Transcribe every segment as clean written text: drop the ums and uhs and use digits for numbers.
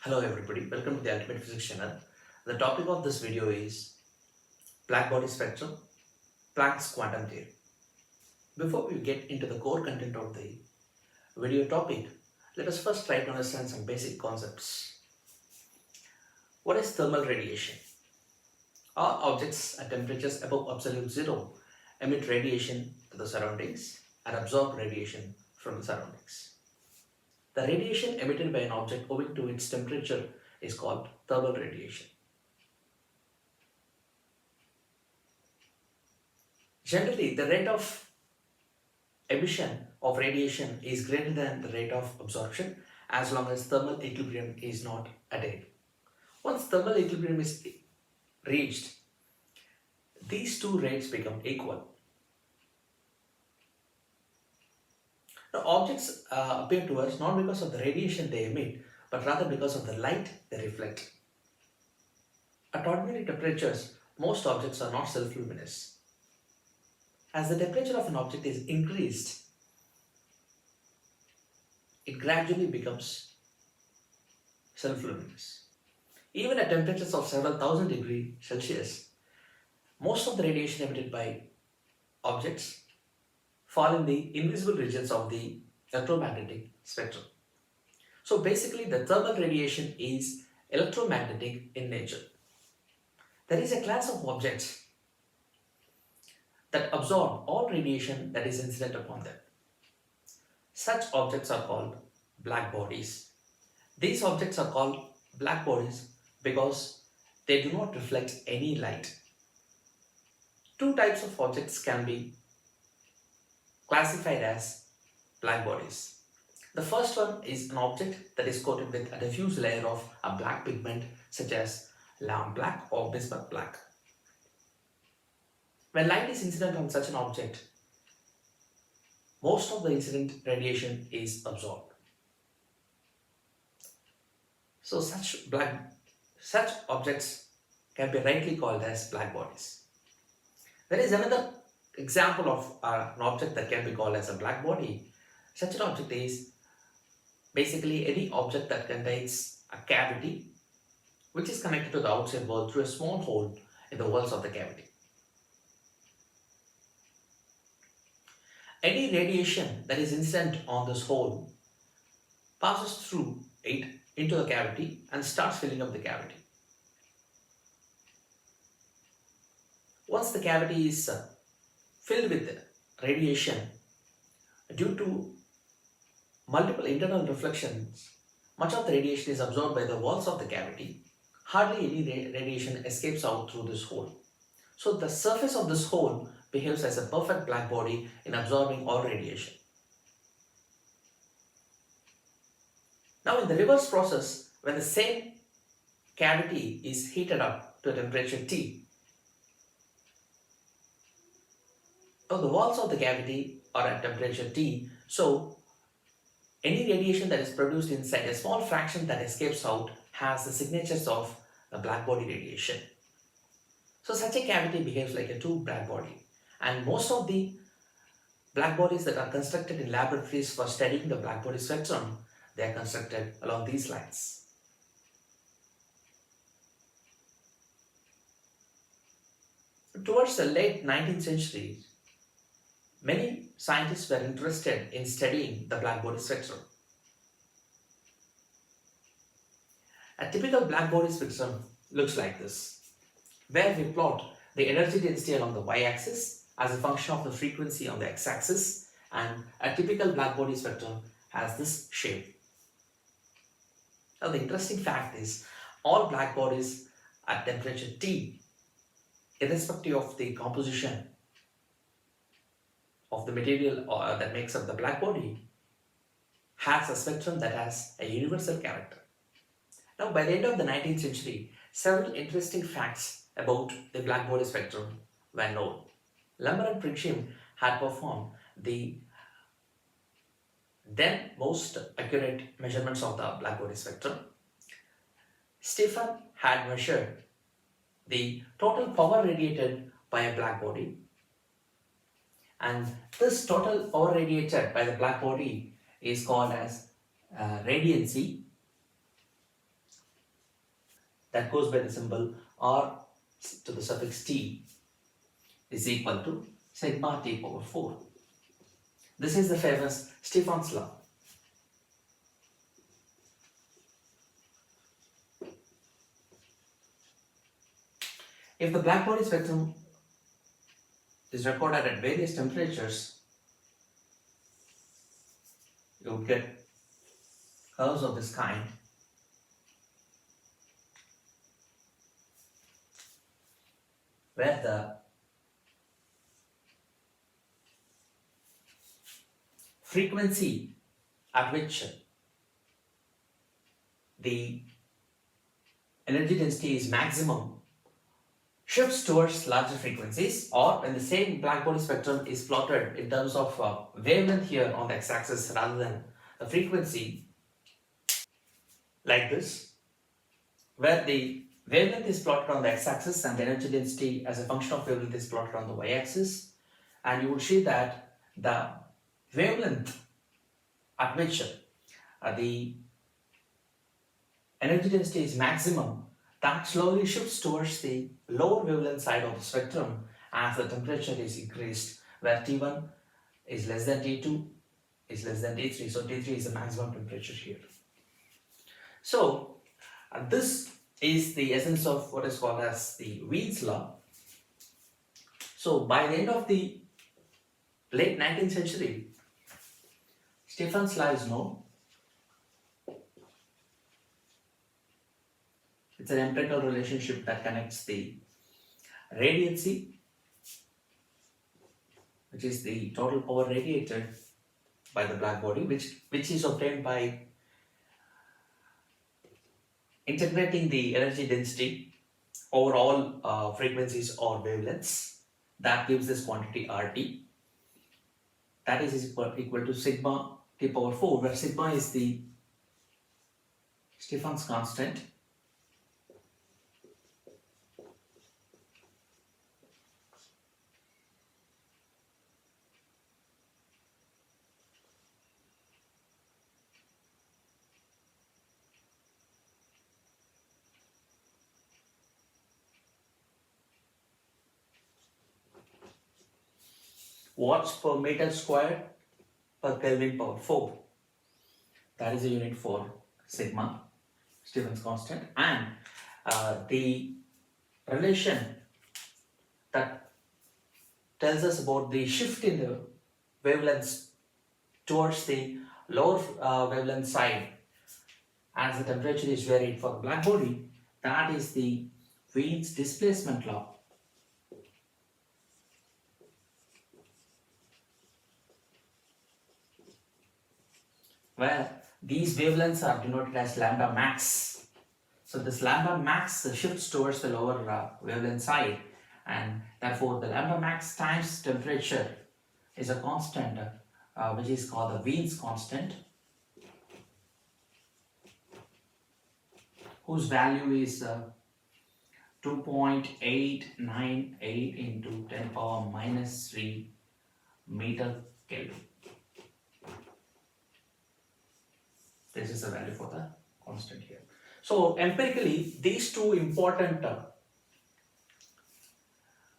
Hello everybody, welcome to the Ultimate Physics channel. The topic of this video is Blackbody spectrum, Planck's quantum theory. Before we get into the core content of the video topic, let us first try to understand some basic concepts. What is thermal radiation? All objects at temperatures above absolute zero emit radiation to the surroundings and absorb radiation from the surroundings. The radiation emitted by an object owing to its temperature is called thermal radiation. Generally, the rate of emission of radiation is greater than the rate of absorption as long as thermal equilibrium is not attained. Once thermal equilibrium is reached, these two rates become equal. Now, objects appear to us not because of the radiation they emit, but rather because of the light they reflect. At ordinary temperatures, most objects are not self-luminous. As the temperature of an object is increased, it gradually becomes self-luminous. Even at temperatures of several thousand degrees Celsius, most of the radiation emitted by objects fall in the invisible regions of the electromagnetic spectrum. So basically, the thermal radiation is electromagnetic in nature. There is a class of objects that absorb all radiation that is incident upon them. Such objects are called blackbodies. These objects are called blackbodies because they do not reflect any light. Two types of objects can be classified as blackbodies. The first one is an object that is coated with a diffuse layer of a black pigment such as lamp black or bismuth black. When light is incident on such an object, most of the incident radiation is absorbed. So such objects can be rightly called as blackbodies. There is another example of an object that can be called as a blackbody. Such an object is basically any object that contains a cavity which is connected to the outside world through a small hole in the walls of the cavity. Any radiation that is incident on this hole passes through it into the cavity and starts filling up the cavity. Once the cavity is filled with radiation, due to multiple internal reflections, much of the radiation is absorbed by the walls of the cavity. Hardly any radiation escapes out through this hole. So the surface of this hole behaves as a perfect blackbody in absorbing all radiation. Now in the reverse process, when the same cavity is heated up to a temperature T, the walls of the cavity are at temperature T, so any radiation that is produced inside, a small fraction that escapes out, has the signatures of a blackbody radiation. So such a cavity behaves like a true blackbody, and most of the blackbodies that are constructed in laboratories for studying the blackbody spectrum, they are constructed along these lines. Towards the late 19th century, many scientists were interested in studying the blackbody spectrum. A typical blackbody spectrum looks like this, where we plot the energy density along the y-axis as a function of the frequency on the x-axis, and a typical blackbody spectrum has this shape. Now the interesting fact is, all blackbodies at temperature T, irrespective of the composition of the material that makes up the blackbody, has a spectrum that has a universal character. Now by the end of the 19th century, several interesting facts about the blackbody spectrum were known. Lumber and Pritcham had performed the then most accurate measurements of the blackbody spectrum. Stefan had measured the total power radiated by a blackbody, and this total power radiated by the blackbody is called as radiancy, that goes by the symbol r to the suffix t is equal to sigma t power 4. This is the famous Stefan's law. If the blackbody spectrum is recorded at various temperatures, you would get curves of this kind. Where the frequency at which the energy density is maximum shifts towards larger frequencies, or when the same blackbody spectrum is plotted in terms of wavelength here on the x-axis rather than the frequency, like this, where the wavelength is plotted on the x-axis and the energy density as a function of wavelength is plotted on the y-axis, and you will see that the wavelength at which the energy density is maximum, that slowly shifts towards the lower wavelength side of the spectrum as the temperature is increased, where T1 is less than T2 is less than T3. So T3 is the maximum temperature here. So this is the essence of what is called as the Wiens law. So by the end of the late 19th century, Stefan's law is known. It's an empirical relationship that connects the radiancy, which is the total power radiated by the blackbody, which is obtained by integrating the energy density over all frequencies or wavelengths. That gives this quantity RT. That is equal to sigma t power 4, where sigma is the Stefan's constant. Watts per meter squared per Kelvin power 4. That is a unit for sigma, Stefan's constant, and the relation that tells us about the shift in the wavelengths towards the lower wavelength side as the temperature is varied for the blackbody, that is the Wiens displacement law. Where these wavelengths are denoted as lambda max. So this lambda max shifts towards the lower wavelength side, and therefore the lambda max times temperature is a constant which is called the Wiens constant, whose value is 2.898 into 10 power minus 3 meter Kelvin. This is the value for the constant here. So empirically, these two important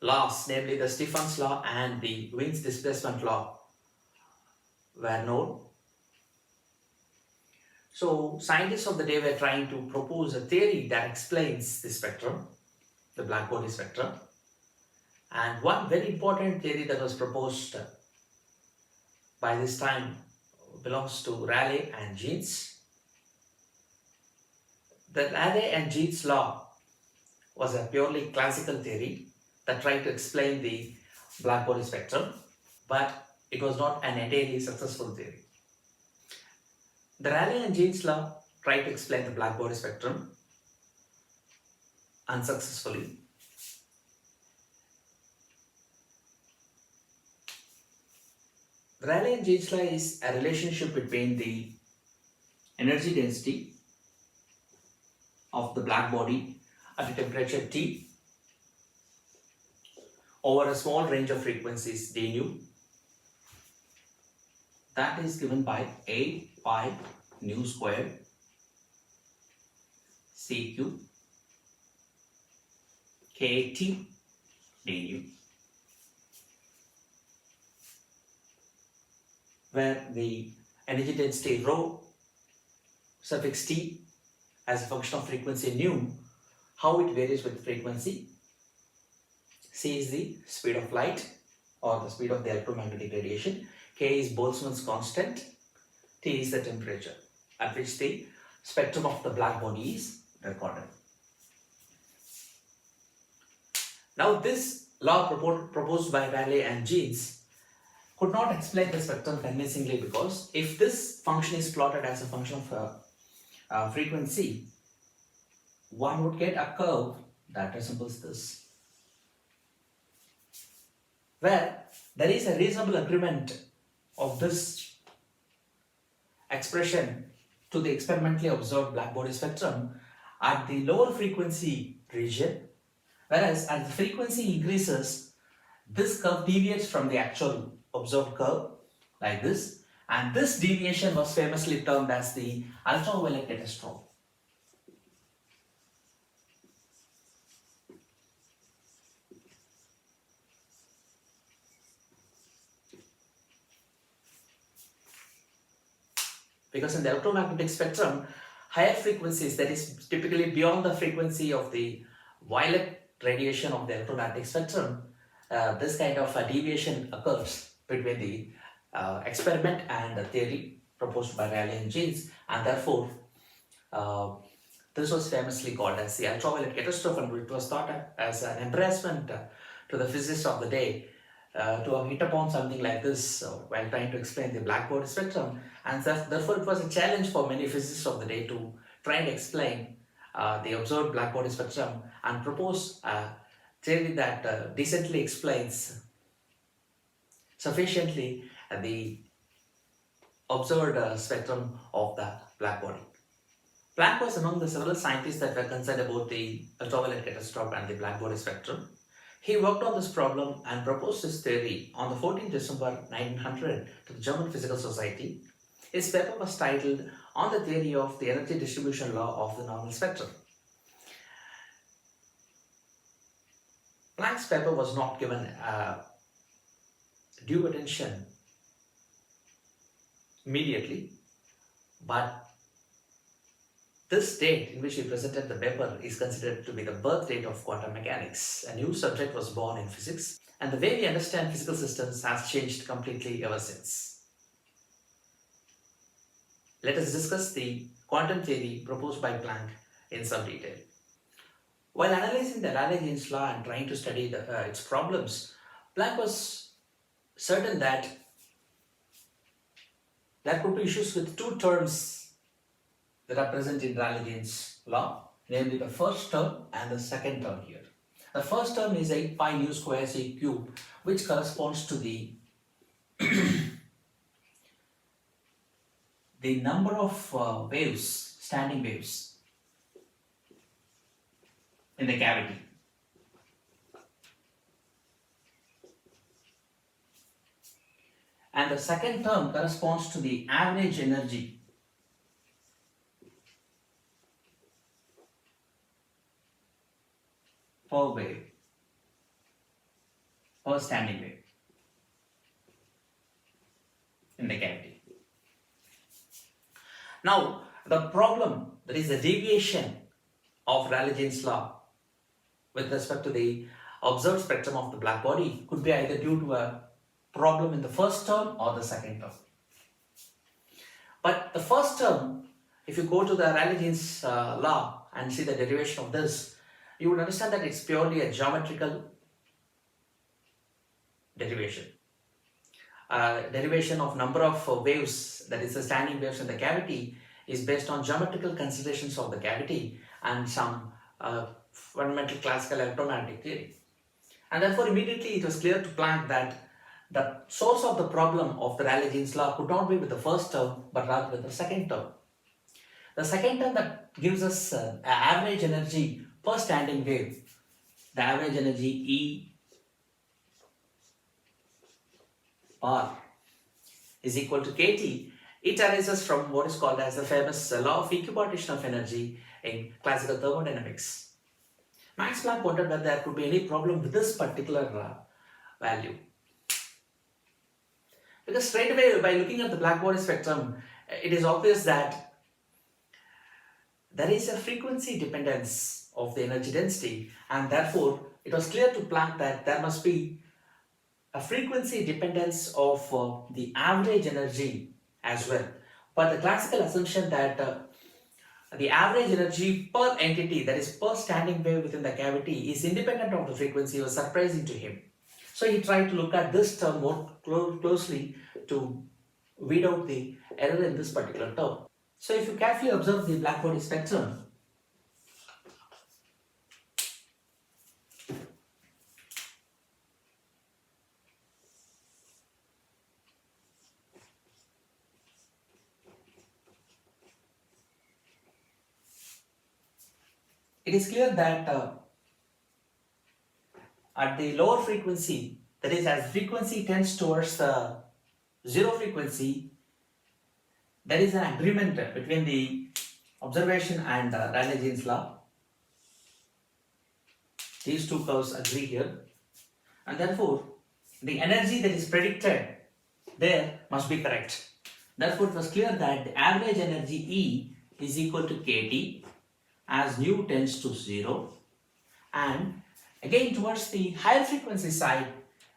laws, namely the Stefan's law and the Wiens displacement law, were known. So scientists of the day were trying to propose a theory that explains the spectrum, the blackbody spectrum. And one very important theory that was proposed by this time belongs to Rayleigh and Jeans. The Rayleigh and Jeans law was a purely classical theory that tried to explain the blackbody spectrum, but it was not an entirely successful theory. The Rayleigh and Jeans law tried to explain the blackbody spectrum unsuccessfully. The Rayleigh and Jeans law is a relationship between the energy density of the blackbody at a temperature T over a small range of frequencies d nu, that is given by 8 pi nu squared CQ KT du, where the energy density rho suffix T as a function of frequency nu, how it varies with frequency. C is the speed of light or the speed of the electromagnetic radiation. K is Boltzmann's constant. T is the temperature at which the spectrum of the black body is recorded. Now this law proposed by Rayleigh and Jeans could not explain the spectrum convincingly, because if this function is plotted as a function of frequency, one would get a curve that resembles this, where there is a reasonable agreement of this expression to the experimentally observed blackbody spectrum at the lower frequency region, whereas as the frequency increases, this curve deviates from the actual observed curve like this, and this deviation was famously termed as the ultraviolet catastrophe. Because in the electromagnetic spectrum, higher frequencies, that is typically beyond the frequency of the violet radiation of the electromagnetic spectrum, this kind of a deviation occurs between the experiment and the theory proposed by Rayleigh and Jeans, and therefore this was famously called as the ultraviolet catastrophe, and it was thought as an embarrassment to the physicists of the day to have hit upon something like this while trying to explain the blackbody spectrum, and therefore it was a challenge for many physicists of the day to try and explain the observed blackbody spectrum and propose a theory that decently explains sufficiently the observed spectrum of the blackbody. Planck was among the several scientists that were concerned about the ultraviolet catastrophe and the blackbody spectrum. He worked on this problem and proposed his theory on the 14th December 1900 to the German Physical Society. His paper was titled On the Theory of the Energy Distribution Law of the Normal Spectrum. Planck's paper was not given due attention immediately, but this date in which he presented the paper is considered to be the birth date of quantum mechanics. A new subject was born in physics, and the way we understand physical systems has changed completely ever since. Let us discuss the quantum theory proposed by Planck in some detail. While analyzing the Rayleigh-Jeans law and trying to study its problems, Planck was certain that there could be issues with two terms that are present in Rayleigh-Jeans law, namely the first term and the second term here. The first term is 8 pi nu square c cube, which corresponds to the the number of waves, standing waves in the cavity. And the second term corresponds to the average energy per wave, per standing wave in the cavity. Now, the problem, that is the deviation of Rayleigh-Jeans law with respect to the observed spectrum of the black body, could be either due to a problem in the first term or the second term. But the first term, if you go to the Rayleigh-Jeans law and see the derivation of this, you would understand that it's purely a geometrical derivation. Derivation of number of waves, that is the standing waves in the cavity, is based on geometrical considerations of the cavity and some fundamental classical electromagnetic theory. And therefore immediately it was clear to Planck that the source of the problem of the Rayleigh-Jeans law could not be with the first term, but rather with the second term. The second term that gives us average energy per standing wave, the average energy E bar is equal to kT. It arises from what is called as the famous law of equipartition of energy in classical thermodynamics. Max Planck wondered whether there could be any problem with this particular value. Because straight away, by looking at the blackbody spectrum, it is obvious that there is a frequency dependence of the energy density, and therefore it was clear to Planck that there must be a frequency dependence of the average energy as well. But the classical assumption that the average energy per entity, that is per standing wave within the cavity, is independent of the frequency was surprising to him. So he tried to look at this term more closely to weed out the error in this particular term. So if you carefully observe the blackbody spectrum, it is clear that at the lower frequency, that is, as frequency tends towards the zero frequency, there is an agreement between the observation and Rayleigh-Jeans law. These two curves agree here, and therefore the energy that is predicted there must be correct. Therefore, it was clear that the average energy E is equal to kT as nu tends to 0, and again towards the higher frequency side,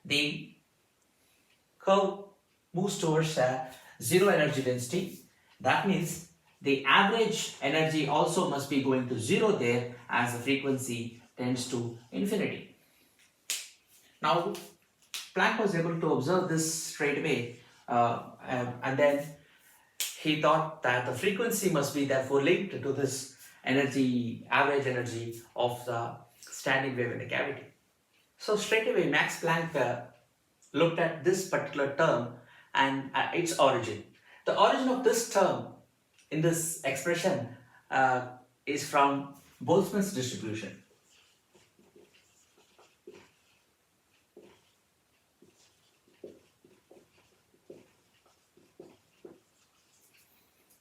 the curve moves towards zero energy density. That means the average energy also must be going to 0 there as the frequency tends to infinity. Now, Planck was able to observe this straight away, and then he thought that the frequency must be therefore linked to this energy, average energy of the standing wave in the cavity. So straight away Max Planck looked at this particular term and its origin. The origin of this term in this expression is from Boltzmann's distribution.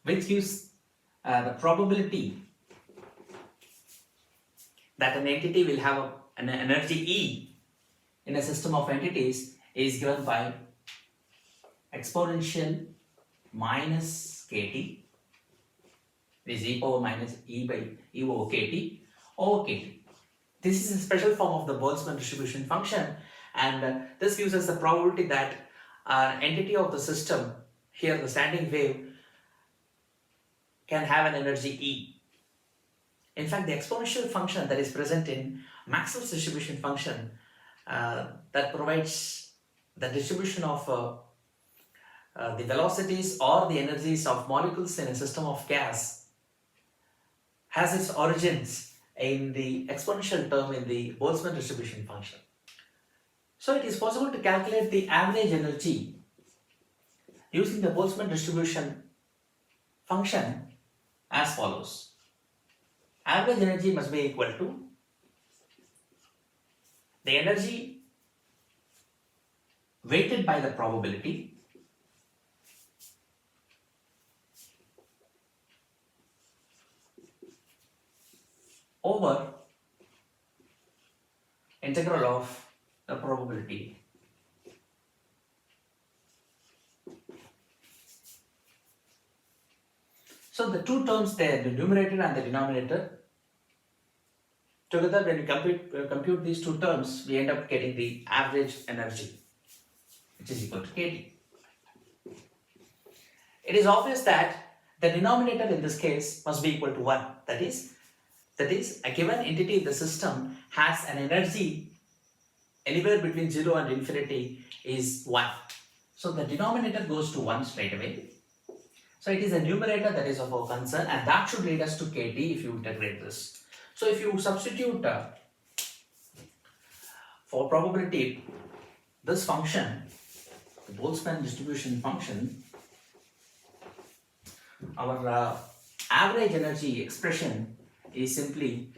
Which gives the probability that an entity will have an energy E in a system of entities is given by exponential minus kT, is e power minus e by e over kT over kT. This is a special form of the Boltzmann distribution function, and this gives us the probability that an entity of the system, here the standing wave, can have an energy E. In fact, the exponential function that is present in Maxwell's distribution function that provides the distribution of the velocities or the energies of molecules in a system of gas has its origins in the exponential term in the Boltzmann distribution function. So it is possible to calculate the average energy using the Boltzmann distribution function as follows. Average energy must be equal to the energy weighted by the probability over integral of the probability. So the two terms there, the numerator and the denominator, together when we compute these two terms, we end up getting the average energy, which is equal to kT. It is obvious that the denominator in this case must be equal to 1. That is, a given entity in the system has an energy anywhere between 0 and infinity is 1. So the denominator goes to 1 straight away. So it is a numerator that is of our concern, and that should lead us to kT if you integrate this. So if you substitute for probability this function, the Boltzmann distribution function, our average energy expression is simply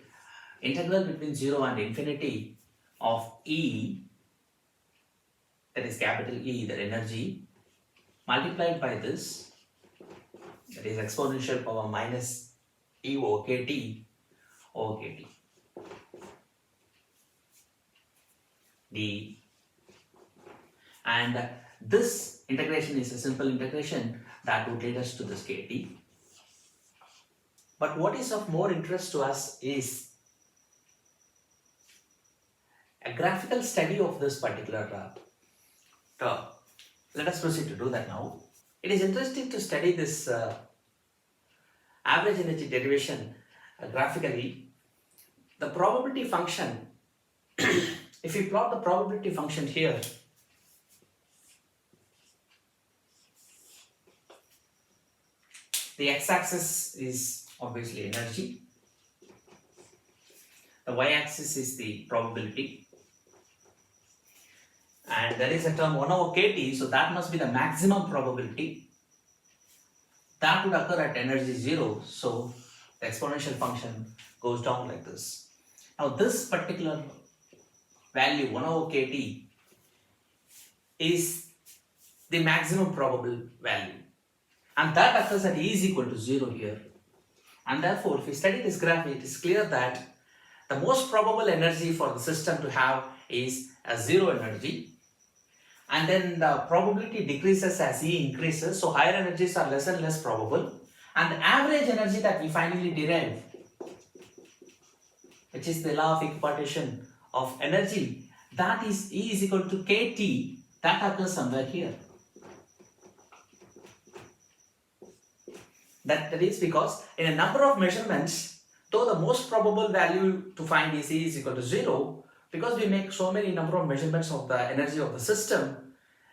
integral between 0 and infinity of E, that is capital E, the energy, multiplied by this, that is exponential power minus E over kT over kT. d. And this integration is a simple integration that would lead us to this kt. But what is of more interest to us is a graphical study of this particular term. Let us proceed to do that now. It is interesting to study this average energy derivation graphically. The probability function, if we plot the probability function here, the x-axis is obviously energy, the y-axis is the probability, and there is a term 1 over kt, so that must be the maximum probability. That would occur at energy 0, so the exponential function goes down like this. Now this particular value 1 over kt is the maximum probable value, and that occurs at e is equal to 0 here. And therefore, if we study this graph, it is clear that the most probable energy for the system to have is a 0 energy, and then the probability decreases as E increases, so higher energies are less and less probable, and the average energy that we finally derive, which is the law of equipartition of energy, that is E is equal to kt, that occurs somewhere here. That is because in a number of measurements, though the most probable value to find is E is equal to 0, because we make so many number of measurements of the energy of the system,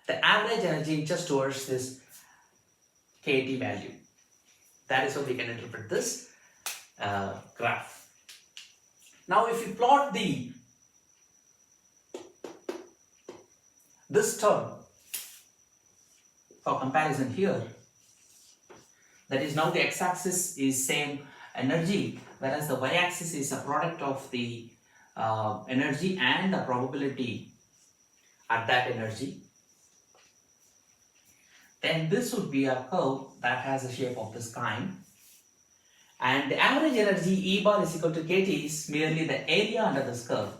the average energy inches towards this kt value. That is how we can interpret this graph. Now if you plot this term for comparison here, that is now the x-axis is same energy, whereas the y-axis is a product of the energy and the probability at that energy. Then this would be a curve that has a shape of this kind, and the average energy E bar is equal to kt is merely the area under this curve.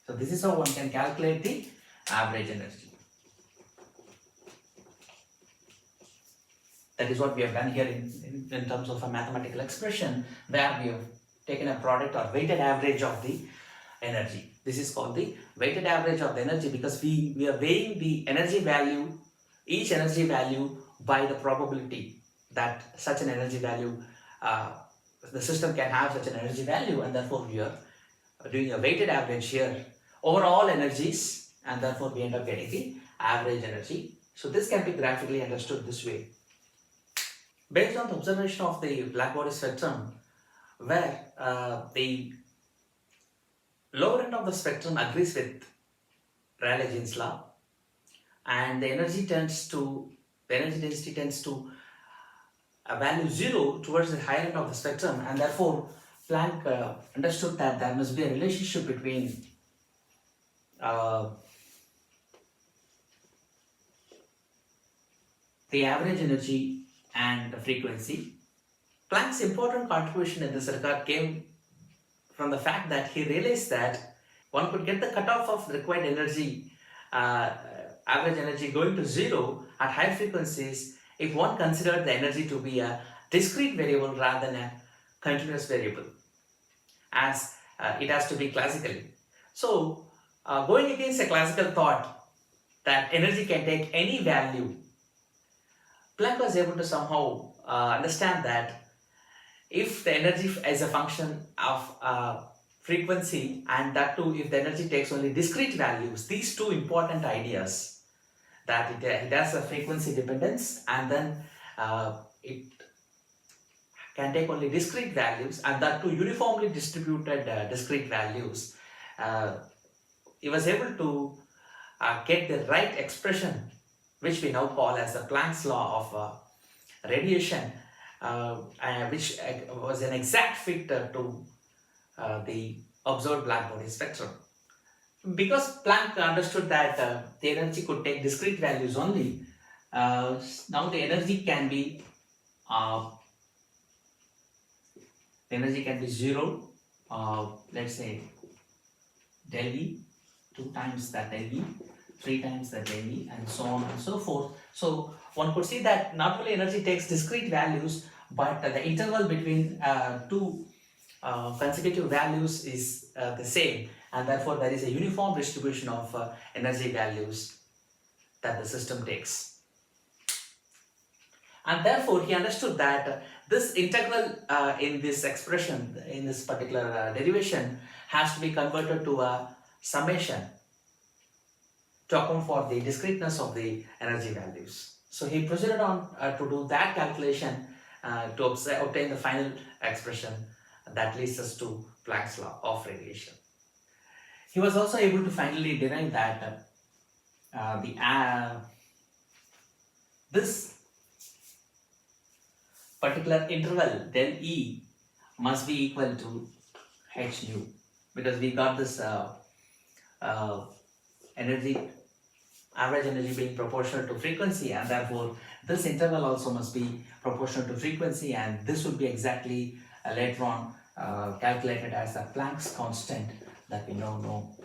So this is how one can calculate the average energy. That is what we have done here in terms of a mathematical expression, where we have taken a product or weighted average of the energy. This is called the weighted average of the energy because we are weighing the energy value, each energy value, by the probability that such an energy value, the system can have such an energy value, and therefore we are doing a weighted average here over all energies, and therefore we end up getting the average energy. So this can be graphically understood this way. Based on the observation of the blackbody spectrum, where the lower end of the spectrum agrees with Rayleigh-Jeans law, and the energy density tends to a value 0 towards the higher end of the spectrum, and therefore Planck understood that there must be a relationship between the average energy and the frequency. Planck's important contribution in this regard came from the fact that he realized that one could get the cutoff of the required energy, average energy, going to 0 at high frequencies if one considered the energy to be a discrete variable rather than a continuous variable, as it has to be classically. So, going against a classical thought that energy can take any value, Planck was able to somehow understand that if the energy is a function of frequency, and that too if the energy takes only discrete values, these two important ideas, that it has a frequency dependence, and then it can take only discrete values, and that too uniformly distributed discrete values, he was able to get the right expression, which we now call as the Planck's law of radiation, which was an exact fit to the observed blackbody spectrum. Because Planck understood that the energy could take discrete values only, now the energy can be 0, let's say del E, 2 times that Rayleigh, 3 times that Rayleigh, and so on and so forth. So one could see that not only energy takes discrete values, but the interval between two consecutive values is the same, and therefore there is a uniform distribution of energy values that the system takes. And therefore he understood that this integral in this expression, in this particular derivation, has to be converted to a summation to account for the discreteness of the energy values. So he proceeded on to do that calculation to obtain the final expression that leads us to Planck's law of radiation. He was also able to finally derive that this particular interval del E must be equal to h nu, because we got this average energy being proportional to frequency, and therefore this interval also must be proportional to frequency, and this would be exactly later on calculated as the Planck's constant that we now know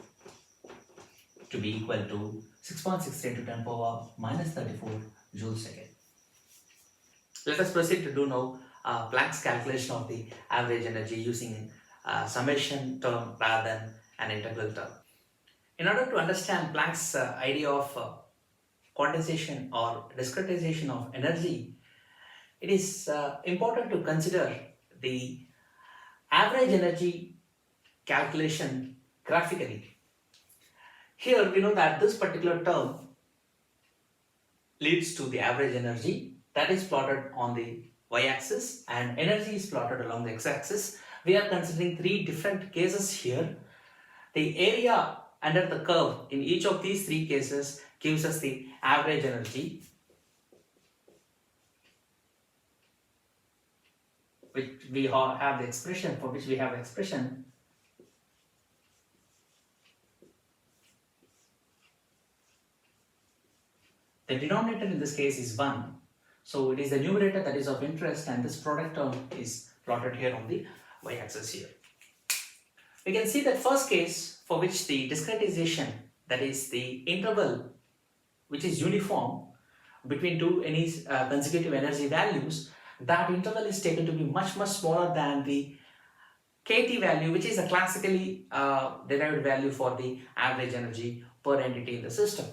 to be equal to 6.63 to 10 power minus 34 joules second. Let us proceed to do now Planck's calculation of the average energy using a summation term rather than an integral term. In order to understand Planck's idea of quantization or discretization of energy, it is important to consider the average energy calculation graphically. Here we know that this particular term leads to the average energy that is plotted on the y-axis and energy is plotted along the x-axis. We are considering 3 different cases here. The area under the curve in each of these 3 cases gives us the average energy, which we have the expression, for which we have expression. The denominator in this case is 1. So it is the numerator that is of interest, and this product term is plotted here on the y-axis here. We can see that first case for which the discretization, that is the interval which is uniform between two consecutive energy values, that interval is taken to be much smaller than the kT value, which is a classically derived value for the average energy per entity in the system.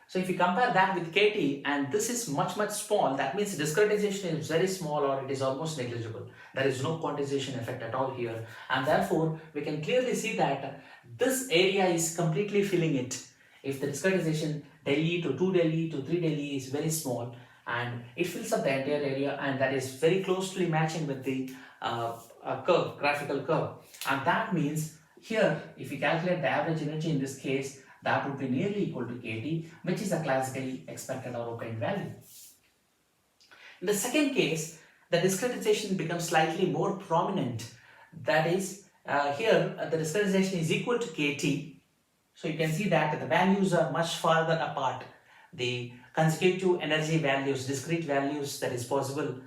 So if you compare that with kT, and this is much small, that means discretization is very small or it is almost negligible. There is no quantization effect at all here, and therefore we can clearly see that this area is completely filling it. If the discretization del E to 2 del E to 3 del E is very small, and it fills up the entire area, and that is very closely matching with the graphical curve. And that means here, if we calculate the average energy in this case, that would be nearly equal to kT, which is a classically expected or obtained value. In the second case, the discretization becomes slightly more prominent. That is, here the discretization is equal to kT. So you can see that the values are much farther apart. The consecutive energy values, discrete values that is possible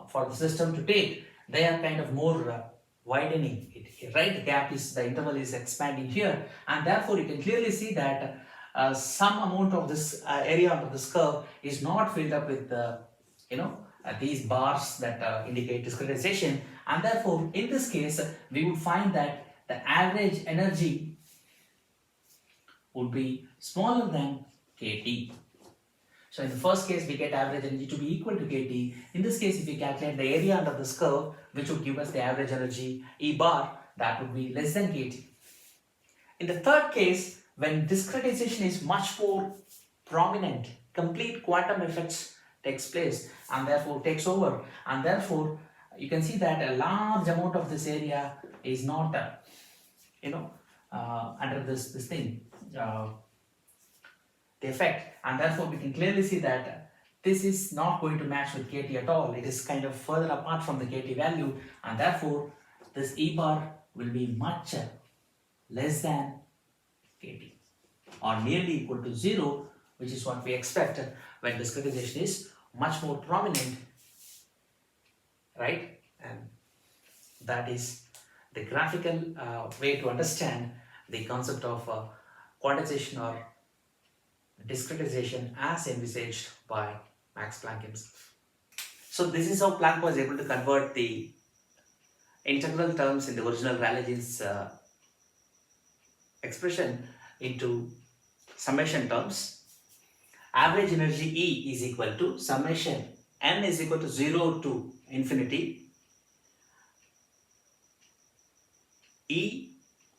for the system to take, they are kind of more widening it, right? The interval is expanding here, and therefore you can clearly see that some amount of this area under this curve is not filled up with these bars that indicate discretization, and therefore in this case we would find that the average energy would be smaller than kT. So in the first case we get average energy to be equal to kT. In this case, if we calculate the area under this curve, which would give us the average energy E bar, that would be less than kT. In the third case, when discretization is much more prominent, complete quantum effects takes place and therefore takes over, and therefore you can see that a large amount of this area is not under this thing, the effect, and therefore we can clearly see that this is not going to match with kT at all. It is kind of further apart from the kT value, and therefore this E bar will be much less than kT or nearly equal to 0, which is what we expect when discretization is much more prominent, right? And that is the graphical way to understand the concept of quantization or discretization as envisaged by Max Planck himself. So this is how Planck was able to convert the integral terms in the original Rayleigh-Jeans expression into summation terms. Average energy E is equal to summation n is equal to 0 to infinity E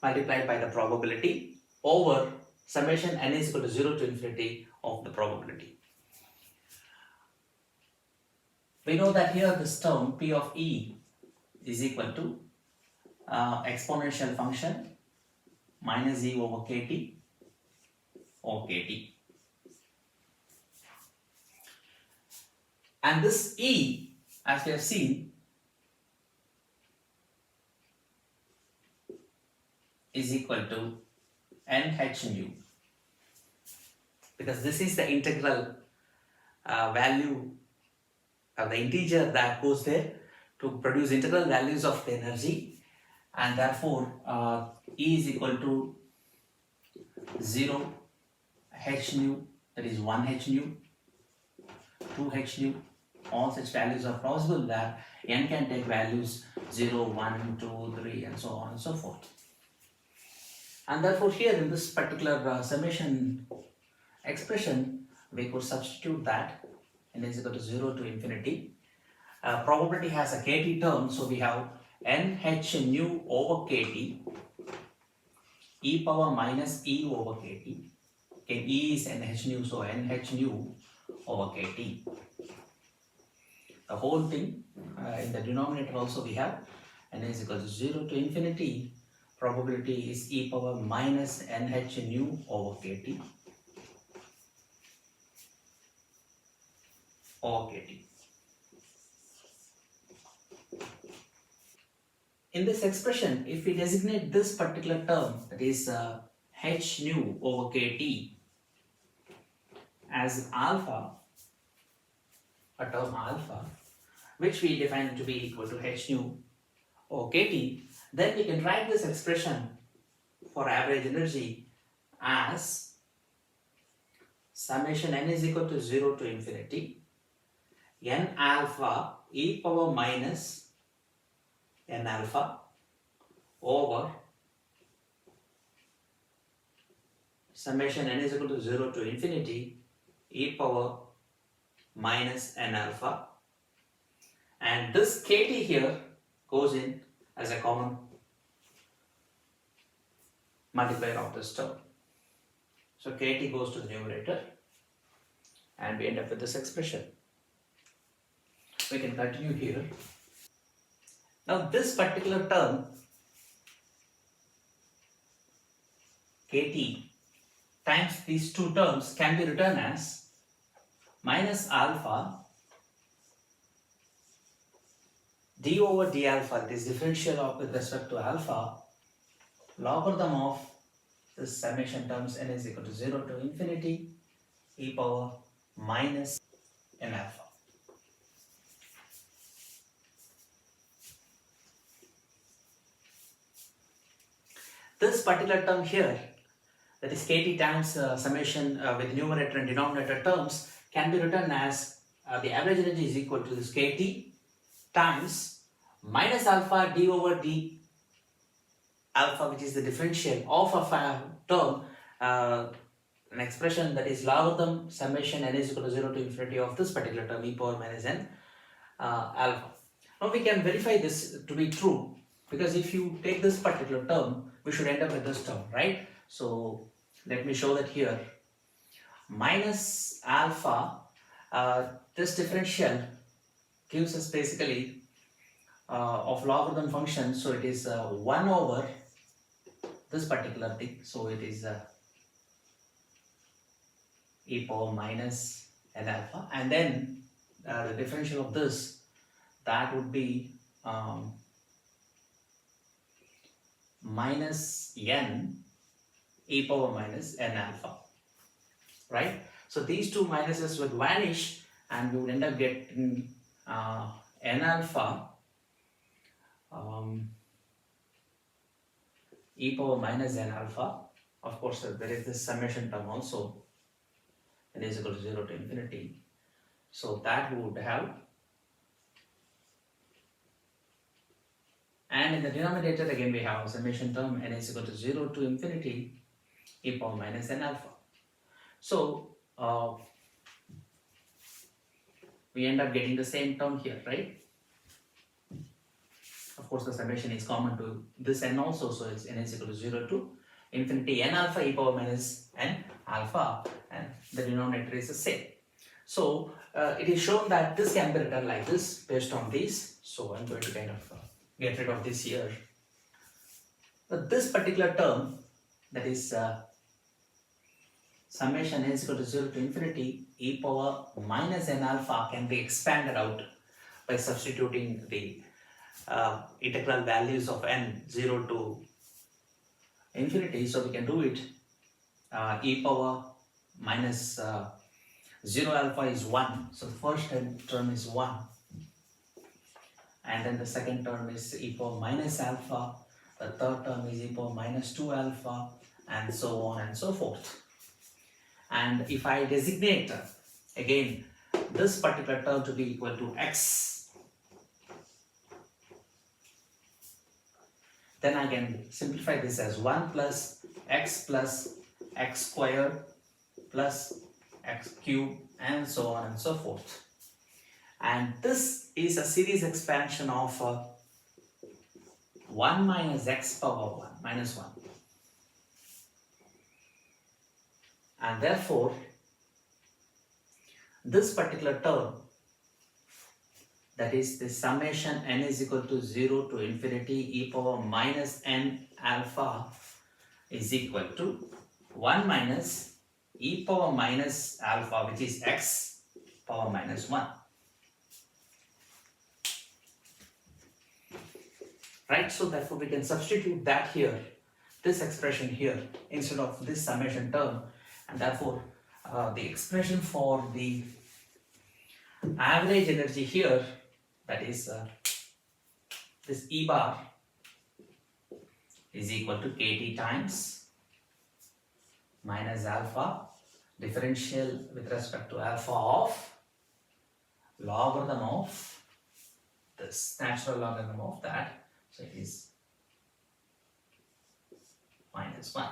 multiplied by the probability over summation n is equal to 0 to infinity of the probability. We know that here this term P of E is equal to exponential function minus E over kt or kt. And this E, as we have seen, is equal to nh nu, because this is the integral value of the integer that goes there to produce integral values of the energy, and therefore E is equal to 0 h nu, that is 1 h nu, 2 h nu. All such values are possible that n can take values 0, 1, 2, 3 and so on and so forth. And therefore here in this particular summation expression, we could substitute that n is equal to 0 to infinity. Probability has a kt term, so we have nh nu over kt e power minus e over kt. Okay, e is nh nu, so nh nu over kt. The whole thing in the denominator also we have n is equal to 0 to infinity. Probability is e power minus nh nu over kt over kt. In this expression, if we designate this particular term, that is h nu over kt, as alpha, a term alpha, which we define to be equal to h nu over kt, then we can write this expression for average energy as summation n is equal to 0 to infinity n alpha e power minus n alpha over summation n is equal to 0 to infinity e power minus n alpha, and this kt here goes in as a common multiplier of this term. So kt goes to the numerator and we end up with this expression. We can continue here. Now this particular term kt times these two terms can be written as minus alpha d over d alpha, that is differential of with respect to alpha, logarithm of this summation terms n is equal to 0 to infinity e power minus n alpha. This particular term here, that is kt times summation with numerator and denominator terms, can be written as the average energy is equal to this kt times minus alpha d over d alpha, which is the differential of a term, an expression that is logarithm summation n is equal to 0 to infinity of this particular term e power minus n alpha. Now we can verify this to be true, because if you take this particular term, we should end up with this term, right? So let me show that here. Minus alpha, this differential gives us basically of logarithm function, so it is 1 over this particular thing, so it is e power minus n alpha, and then the differential of this, that would be minus n e power minus n alpha, right? So these two minuses would vanish and we would end up getting n alpha e power minus n alpha Of course, there is this summation term also, n is equal to 0 to infinity. So that would have, and in the denominator again we have a summation term n is equal to 0 to infinity e power minus n alpha. So we end up getting the same term here, right? Of course, the summation is common to this n also, so it's n is equal to 0 to infinity n alpha e power minus n alpha, and the denominator is the same. So it is shown that this can be written like this based on these. So I'm going to kind of get rid of this here. But this particular term, that is summation n is equal to 0 to infinity e power minus n alpha, can be expanded out by substituting the integral values of n 0 to infinity. So we can do it e power minus 0 alpha is 1. So the first term is 1. And then the second term is e power minus alpha. The third term is e power minus 2 alpha, and so on and so forth. And if I designate again this particular term to be equal to x, then I can simplify this as 1 plus x squared plus x cubed, and so on and so forth. And this is a series expansion of 1 minus x power 1 minus 1. And therefore, this particular term, that is the summation n is equal to 0 to infinity e power minus n alpha, is equal to 1 minus e power minus alpha, which is x power minus 1. Right, so therefore we can substitute that here, this expression here, instead of this summation term, and therefore the expression for the average energy here, that is this E bar, is equal to kT times minus alpha differential with respect to alpha of logarithm of this, natural logarithm of that. So it is minus 1.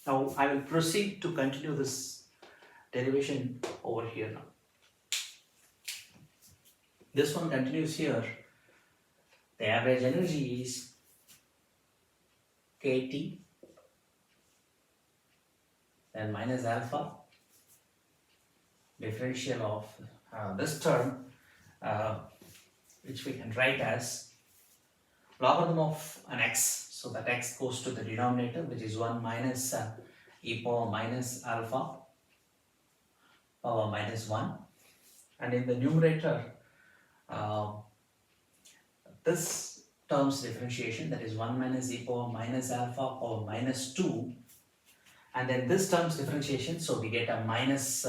Now I will proceed to continue this derivation over here now. This one continues here. The average energy is kT, then minus alpha differential of this term, which we can write as logarithm of an x. So that x goes to the denominator, which is 1 minus e power minus alpha power minus 1. And in the numerator, this term's differentiation, that is 1 minus e power minus alpha power minus 2. And then this term's differentiation, so we get a minus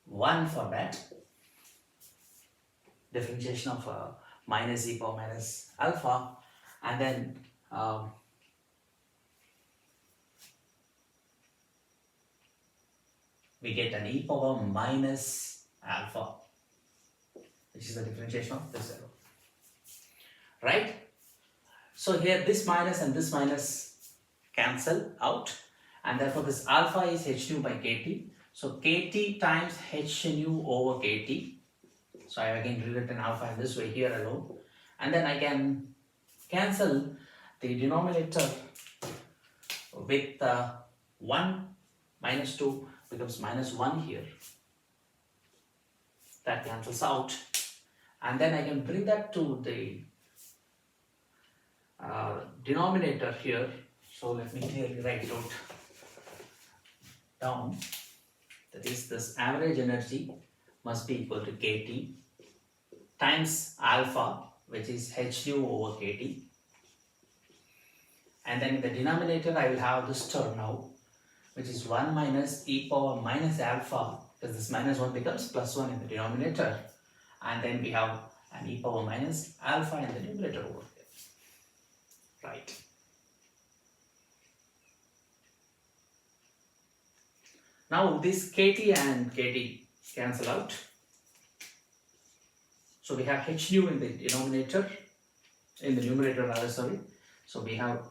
1 for that. Differentiation of minus e power minus alpha. And then we get an e power minus alpha, which is the differentiation of this arrow. Right? So here this minus and this minus cancel out, and therefore this alpha is h nu by kt. So kt times h nu over kt. So I have again rewritten alpha in this way here alone, and then I can cancel the denominator with 1 minus 2 becomes minus 1 here. That cancels out, and then I can bring that to the denominator here. So let me clearly write it out down. That is, this average energy must be equal to kT times alpha, which is h nu over kt. And then in the denominator I will have this term now, which is 1 minus e power minus alpha, because this minus 1 becomes plus 1 in the denominator. And then we have and e power minus alpha in the numerator over here. Right. Now this kt and kt cancel out. So we have h nu in the denominator, in the numerator rather, sorry. So we have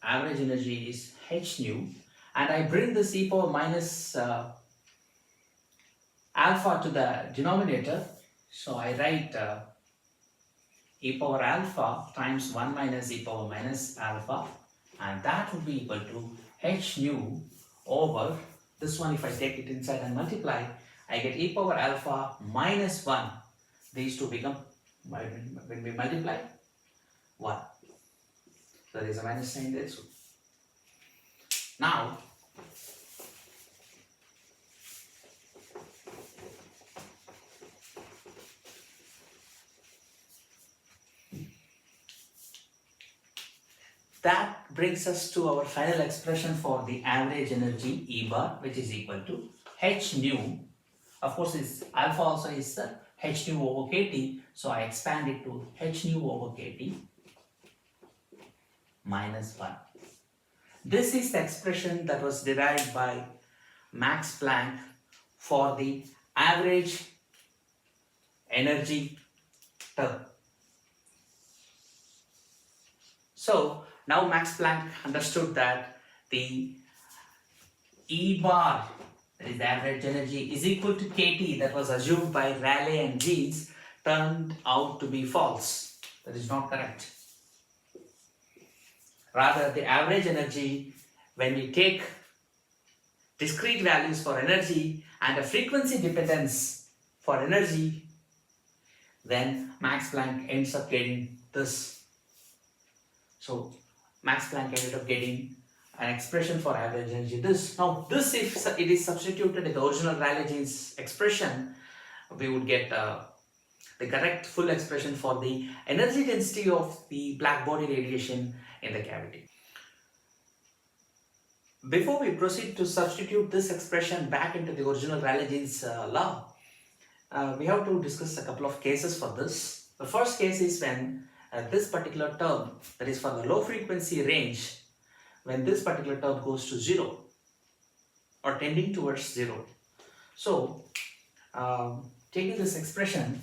average energy is h nu, and I bring this e power minus alpha to the denominator. So I write e power alpha times 1 minus e power minus alpha, and that would be equal to h nu over this one. If I take it inside and multiply, I get e power alpha minus 1. These two become, when we multiply, 1. So there is a minus sign there. So now that brings us to our final expression for the average energy E bar, which is equal to h nu. Of course, this alpha also is h nu over kt, so I expand it to h nu over kt minus 1. This is the expression that was derived by Max Planck for the average energy term. So now Max Planck understood that the E bar, that is the average energy, is equal to kT, that was assumed by Rayleigh and Jeans, turned out to be false. That is not correct. Rather, the average energy, when we take discrete values for energy and a frequency dependence for energy, then Max Planck ends up getting this. So Max Planck ended up getting an expression for average energy, this. Now this, if it is substituted in the original Rayleigh-Jeans expression, we would get the correct full expression for the energy density of the black body radiation in the cavity. Before we proceed to substitute this expression back into the original Rayleigh-Jeans law, we have to discuss a couple of cases for this. The first case is when this particular term, that is for the low frequency range, when this particular term goes to 0 or tending towards 0. So taking this expression,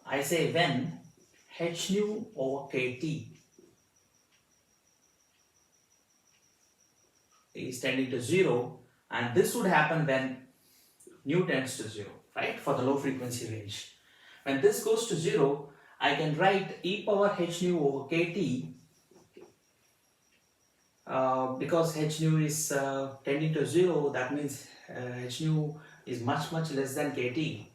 I say when h nu over kt is tending to 0, and this would happen when nu tends to 0, right, for the low frequency range. When this goes to 0, I can write e power h nu over kt, because h nu is tending to 0, that means h nu is much less than kt,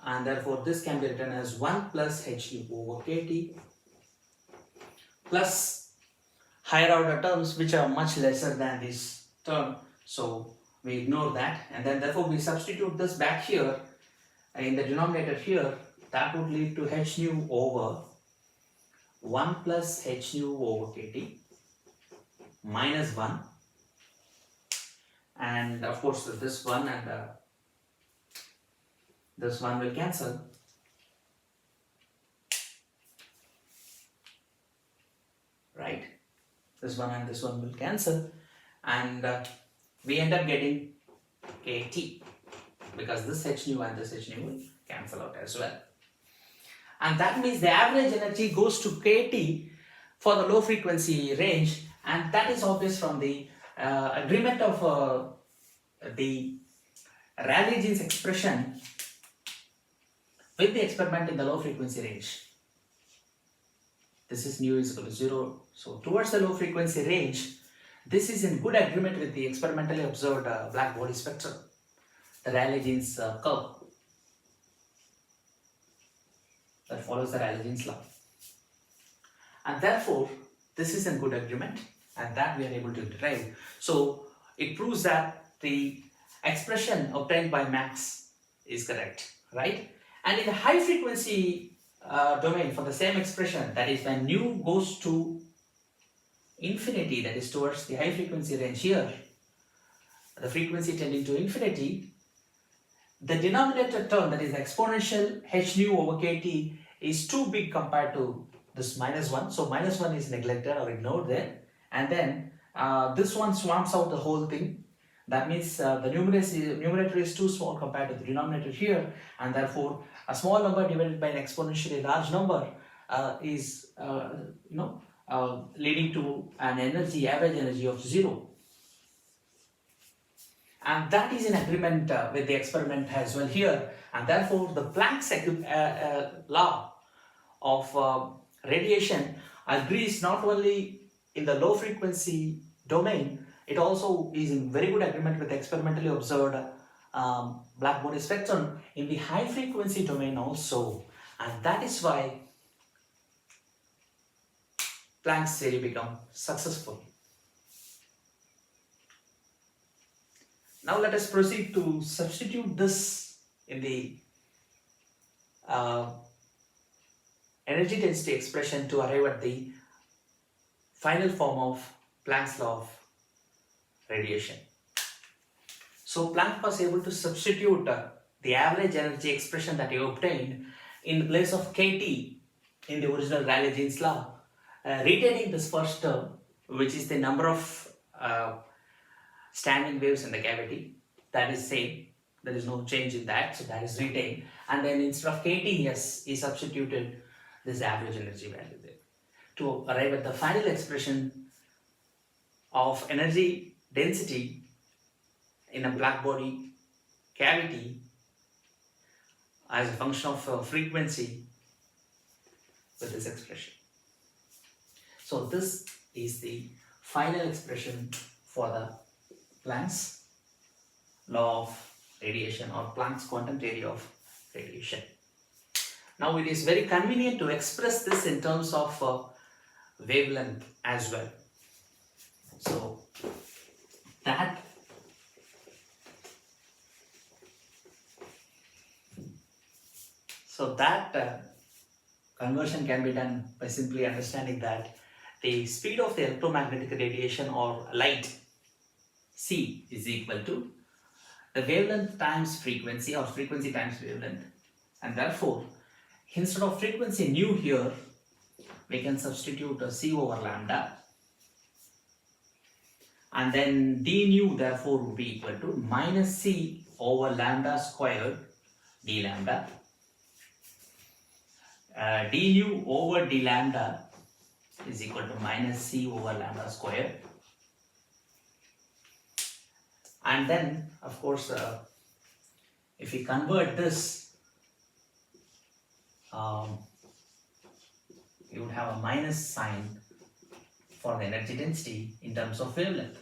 and therefore this can be written as 1 plus h nu over kt plus higher order terms which are much lesser than this term, so we ignore that, and then therefore we substitute this back here in the denominator here. That would lead to h nu over 1 plus h nu over kt minus 1, and of course this one and this one will cancel, right? This one and this one will cancel, and we end up getting kt, because this h nu and this h nu will cancel out as well. And that means the average energy goes to kt for the low frequency range, and that is obvious from the agreement of the Rayleigh-Jeans expression with the experiment in the low frequency range. This is nu is equal to 0. So towards the low frequency range, this is in good agreement with the experimentally observed black body spectrum, the Rayleigh-Jeans curve that follows the Rayleigh-Jeans law. And therefore, this is in good agreement, and that we are able to derive. So it proves that the expression obtained by Max is correct, right? And in the high frequency domain for the same expression, that is when nu goes to infinity, that is towards the high frequency range here, the frequency tending to infinity, the denominator term, that is the exponential h nu over kt, is too big compared to this minus 1. So minus 1 is neglected or ignored there. And then this one swamps out the whole thing. That means the numerator is too small compared to the denominator here, and therefore a small number divided by an exponentially large number is leading to an average energy of 0. And that is in agreement with the experiment as well here, and therefore the Planck's law of radiation agrees not only in the low frequency domain, it also is in very good agreement with experimentally observed blackbody spectrum in the high frequency domain also, and that is why Planck's theory become successful. Now let us proceed to substitute this in the energy density expression to arrive at the final form of Planck's law of radiation. So Planck was able to substitute the average energy expression that he obtained in place of kT in the original Rayleigh-Jeans law, retaining this first term, which is the number of standing waves in the cavity. That is same, there is no change in that, so that is retained. And then instead of kT, he substituted this average energy value there to arrive at the final expression of energy density in a blackbody cavity as a function of frequency with this expression. So this is the final expression for the Planck's law of radiation, or Planck's quantum theory of radiation. Now it is very convenient to express this in terms of wavelength as well. So that conversion can be done by simply understanding that the speed of the electromagnetic radiation or light, c, is equal to the wavelength times frequency, or frequency times wavelength, and therefore instead of frequency nu here, we can substitute a c over lambda, and then d nu therefore would be equal to minus c over lambda squared d lambda. D nu over d lambda is equal to minus c over lambda squared. And then, of course, if we convert this, you would have a minus sign for the energy density in terms of wavelength.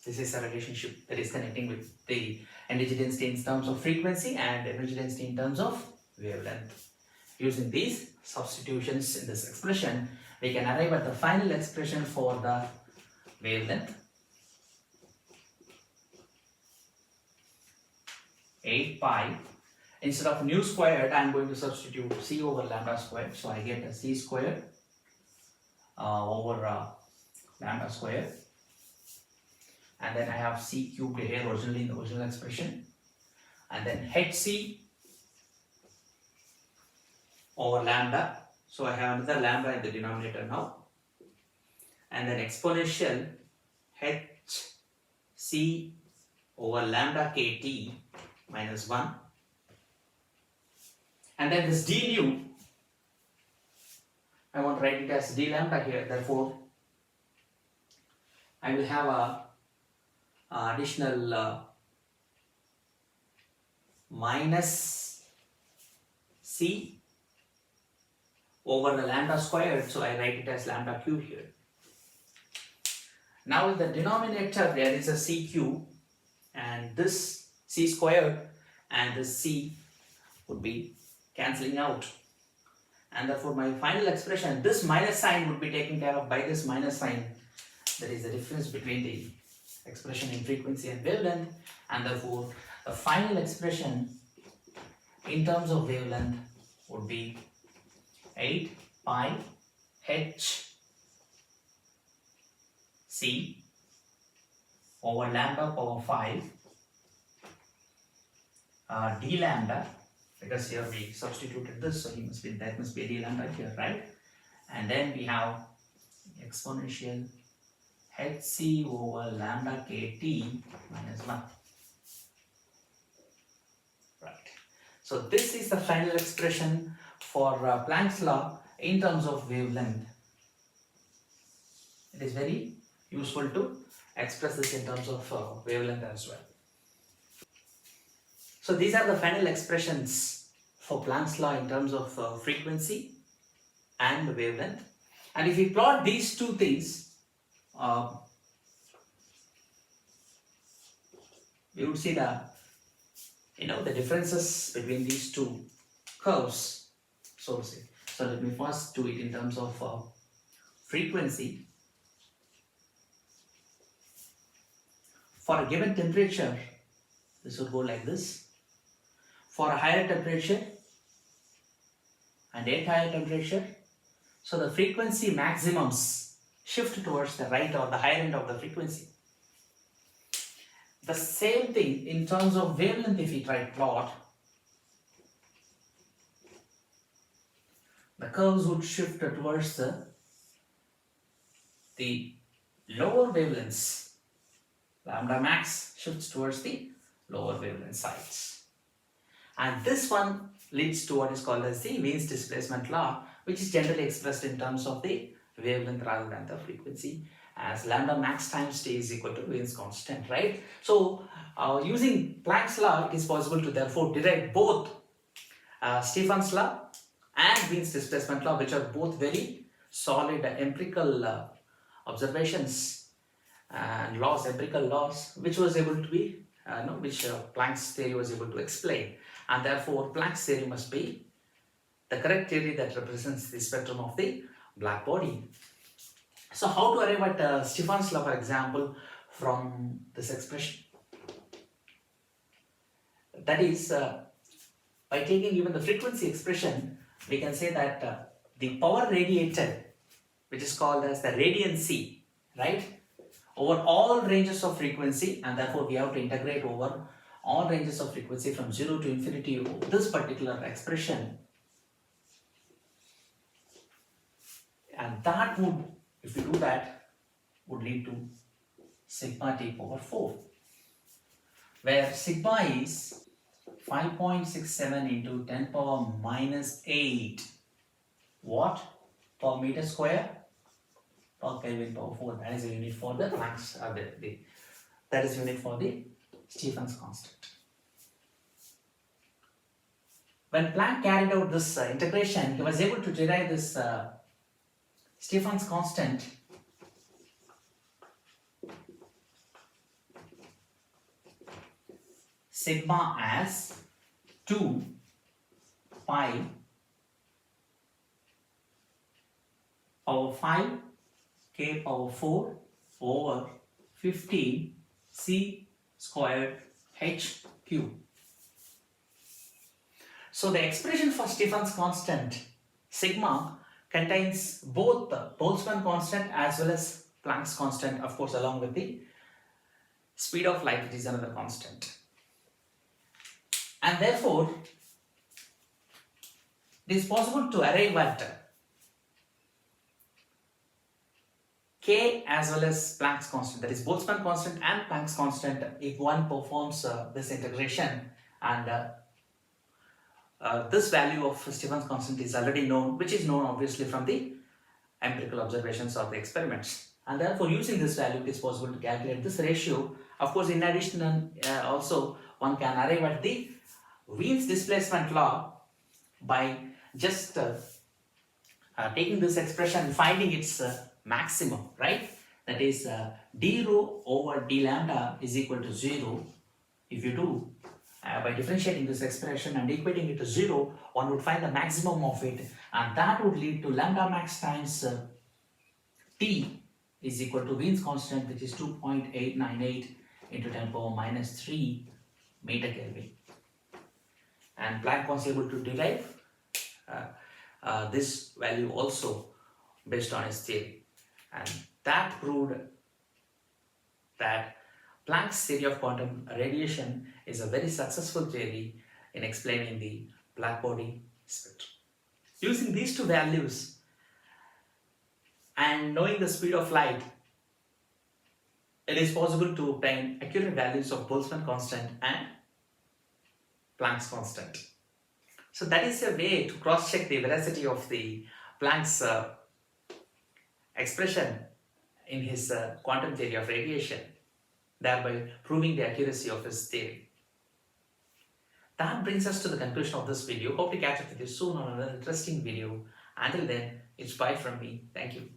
This is a relationship that is connecting with the energy density in terms of frequency and energy density in terms of wavelength. Using these substitutions in this expression, we can arrive at the final expression for the wavelength. 8 pi. Instead of nu squared, I am going to substitute c over lambda squared. So I get a c squared over lambda squared. And then I have c cubed here originally in the original expression. And then hc over lambda. So I have another lambda in the denominator now. And then exponential hc over lambda kt minus 1. And then this d nu, I want to write it as d lambda here. Therefore, I will have a additional minus c over the lambda squared, so I write it as lambda cube here. Now in the denominator there is a c cube, and this c squared and this c would be cancelling out, and therefore my final expression, this minus sign would be taken care of by this minus sign. That is the difference between the expression in frequency and wavelength, and therefore the final expression in terms of wavelength would be 8 pi h c over lambda power 5 d lambda, because here we substituted this, so that must be a d lambda here, right? And then we have exponential hc over lambda kt minus 1. Right. So this is the final expression for Planck's law in terms of wavelength. It is very useful to express this in terms of wavelength as well. So these are the final expressions for Planck's law in terms of frequency and wavelength. And if we plot these two things, we would see the differences between these two curves, so to say. So let me first do it in terms of frequency. For a given temperature, this would go like this. For a higher temperature and at higher temperature, so the frequency maximums shift towards the right or the higher end of the frequency. The same thing in terms of wavelength, if we try to plot, the curves would shift towards the lower wavelengths. Lambda max shifts towards the lower wavelength sides. And this one leads to what is called as the Wiens displacement law, which is generally expressed in terms of the wavelength rather than the frequency, as lambda max times t is equal to Wiens constant, right? So using Planck's law, it is possible to therefore derive both Stefan's law and Wiens displacement law, which are both very solid empirical observations and laws, empirical laws, which was able to be, which Planck's theory was able to explain. And therefore, Planck's theory must be the correct theory that represents the spectrum of the black body. So how to arrive at Stefan's law, for example, from this expression? That is, by taking even the frequency expression, we can say that the power radiated, which is called as the radiancy, right, over all ranges of frequency, and therefore we have to integrate over all ranges of frequency from 0 to infinity over this particular expression. And that would, if we do that, would lead to sigma t over 4, where sigma is 5.67 into 10 power minus 8 watt per meter square per Kelvin power 4. That is a unit for the Planck's, that is unit for the Stefan's constant. When Planck carried out this integration, he was able to derive this Stefan's constant sigma as 2 pi power 5 k power 4 over 15 c squared h cube. So the expression for Stefan's constant sigma contains both the Boltzmann constant as well as Planck's constant, of course, along with the speed of light, it is another constant. And therefore, it is possible to arrive at K as well as Planck's constant, that is Boltzmann constant and Planck's constant, if one performs this integration. And this value of Stefan's constant is already known, which is known obviously from the empirical observations or the experiments. And therefore, using this value, it is possible to calculate this ratio. Of course, in addition, also one can arrive at the Wiens displacement law by just taking this expression and finding its maximum, right? That is d rho over d lambda is equal to 0. If you do, by differentiating this expression and equating it to 0, one would find the maximum of it, and that would lead to lambda max times t is equal to Wiens constant, which is 2.898 into 10 power minus 3 meter Kelvin. And Planck was able to derive this value also based on his theory, and that proved that Planck's theory of quantum radiation is a very successful theory in explaining the blackbody spectrum. Using these two values and knowing the speed of light, it is possible to obtain accurate values of Boltzmann constant and Planck's constant. So that is a way to cross-check the veracity of the Planck's expression in his quantum theory of radiation, thereby proving the accuracy of his theory. That brings us to the conclusion of this video. Hope to catch up with you soon on another interesting video. Until then, it's bye from me. Thank you.